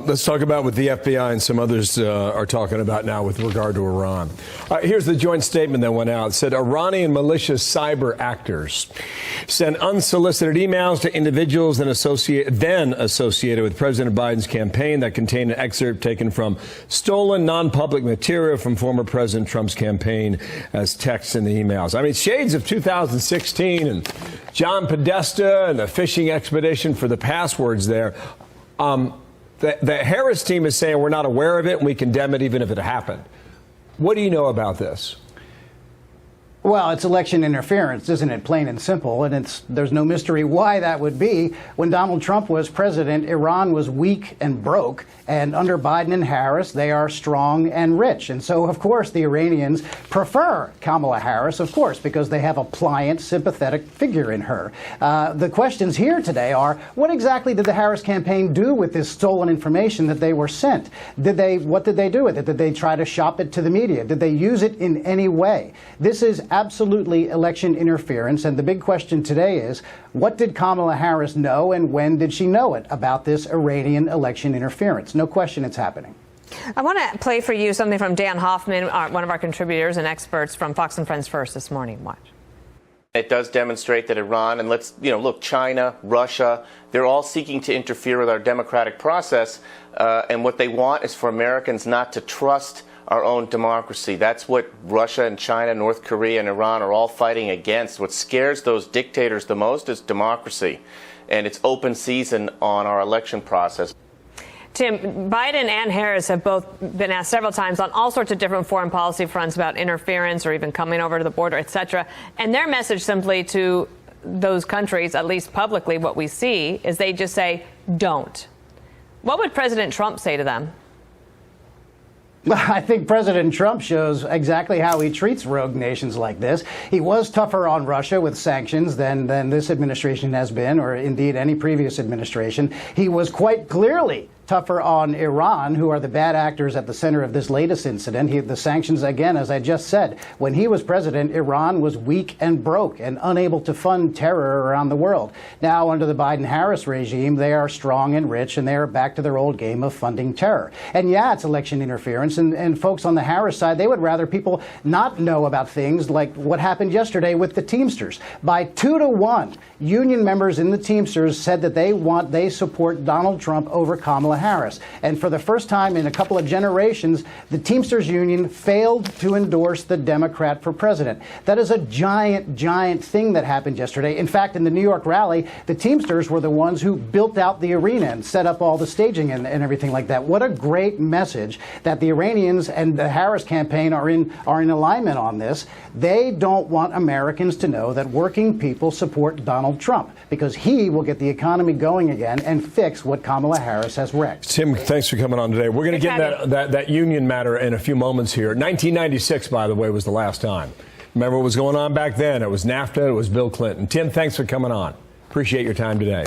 let's talk about what the FBI and some others are talking about now with regard to Iran. Here's the joint statement that went out. It said Iranian malicious cyber actors sent unsolicited emails to individuals then associated with President Biden's campaign that contained an excerpt taken from stolen non-public material from former President Trump's campaign as text in the emails. I mean, shades of 2016 and John Podesta and the fishing expedition for the passwords there. The Harris team is saying we're not aware of it and we condemn it even if it happened. What do you know about this? Well, it's election interference, isn't it? Plain and simple. And there's no mystery why that would be. When Donald Trump was president, Iran was weak and broke. And under Biden and Harris, they are strong and rich. And so, of course, the Iranians prefer Kamala Harris, of course, because they have a pliant, sympathetic figure in her. The questions here today are, what exactly did the Harris campaign do with this stolen information that they were sent? What did they do with it? Did they try to shop it to the media? Did they use it in any way? This is absolutely election interference. And the big question today is, what did Kamala Harris know and when did she know it about this Iranian election interference? No question it's happening. I want to play for you something from Dan Hoffman, one of our contributors and experts from Fox and Friends First this morning. Watch. It does demonstrate that Iran and look, China, Russia, they're all seeking to interfere with our democratic process. And what they want is for Americans not to trust our own democracy. That's what Russia and China, North Korea and Iran are all fighting against. What scares those dictators the most is democracy. And it's open season on our election process. Tim, Biden and Harris have both been asked several times on all sorts of different foreign policy fronts about interference or even coming over to the border, et cetera. And their message simply to those countries, at least publicly, what we see is they just say, don't. What would President Trump say to them? I think President Trump shows exactly how he treats rogue nations like this. He was tougher on Russia with sanctions than this administration has been, or indeed any previous administration. He was quite clearly tougher on Iran, who are the bad actors at the center of this latest incident. The sanctions, again, as I just said, when he was president, Iran was weak and broke and unable to fund terror around the world. Now, under the Biden-Harris regime, they are strong and rich, and they are back to their old game of funding terror. And yeah, it's election interference, and folks on the Harris side, they would rather people not know about things like what happened yesterday with the Teamsters. By 2-1, union members in the Teamsters said that they support Donald Trump over Kamala Harris. And for the first time in a couple of generations, the Teamsters Union failed to endorse the Democrat for president. That is a giant, giant thing that happened yesterday. In fact, in the New York rally, the Teamsters were the ones who built out the arena and set up all the staging and everything like that. What a great message that the Iranians and the Harris campaign are in alignment on this. They don't want Americans to know that working people support Donald Trump because he will get the economy going again and fix what Kamala Harris has wrecked. Tim, thanks for coming on today. We're going to get that union matter in a few moments here. 1996, by the way, was the last time. Remember what was going on back then? It was NAFTA. It was Bill Clinton. Tim, thanks for coming on. Appreciate your time today.